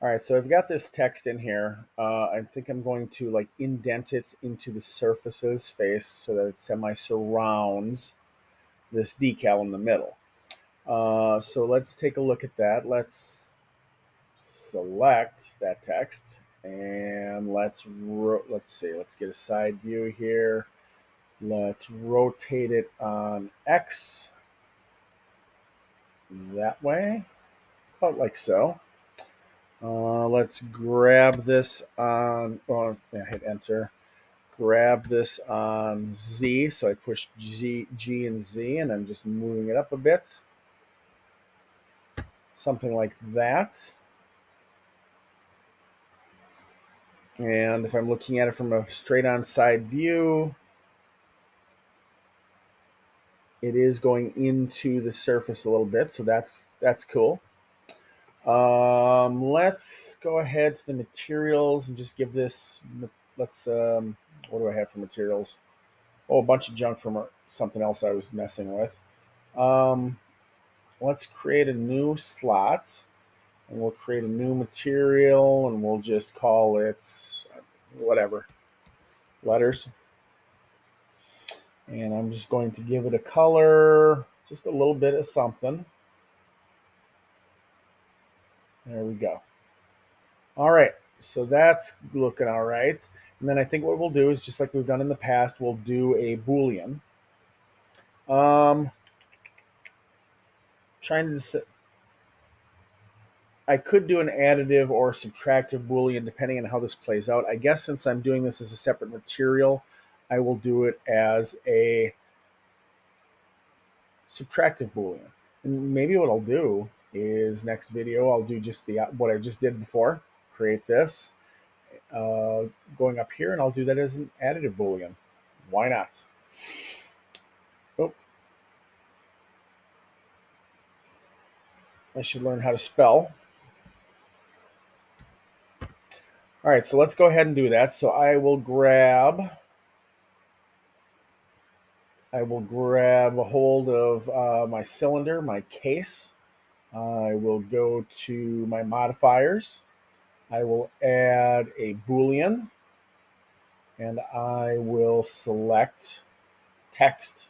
All right, so I've got this text in here. I think I'm going to like indent it into the surface of his face so that it semi-surrounds this decal in the middle. So let's take a look at that. Let's select that text and let's see. Let's get a side view here. Let's rotate it on X that way, about like so. Let's grab this on, hit enter. Grab this on Z. So I push G and Z, and I'm just moving it up a bit. Something like that. And if I'm looking at it from a straight on side view, it is going into the surface a little bit. So that's cool. Let's go ahead to the materials and just give this, what do I have for materials? Oh, a bunch of junk from something else I was messing with. Let's create a new slot, and we'll create a new material, and we'll just call it whatever, letters. And I'm just going to give it a color, just a little bit of something. There we go. All right, so that's looking all right. And then I think what we'll do is, just like we've done in the past, we'll do a Boolean. Trying to, I could do an additive or subtractive Boolean depending on how this plays out. I guess since I'm doing this as a separate material, I will do it as a subtractive Boolean. And maybe what I'll do is next video, I'll do just what I just did before, create this, going up here, and I'll do that as an additive Boolean. Why not? Oh, I should learn how to spell. All right, so let's go ahead and do that. So I will grab a hold of my cylinder, my case. I will go to my modifiers. I will add a Boolean, and I will select text.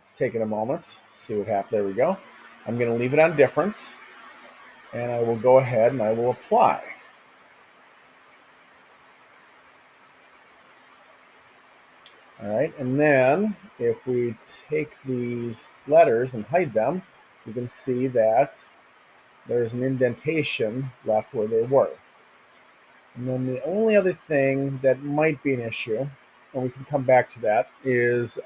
It's taking a moment. See what happens. There we go. I'm going to leave it on difference, and I will go ahead and I will apply. All right, and then if we take these letters and hide them, you can see that there's an indentation left where they were. And then the only other thing that might be an issue, and we can come back to that, is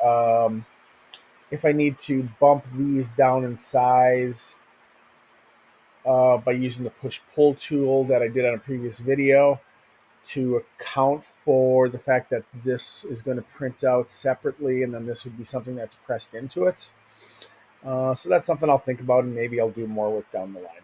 if I need to bump these down in size by using the push-pull tool that I did on a previous video, to account for the fact that this is going to print out separately, and then this would be something that's pressed into it. So that's something I'll think about, and maybe I'll do more with down the line.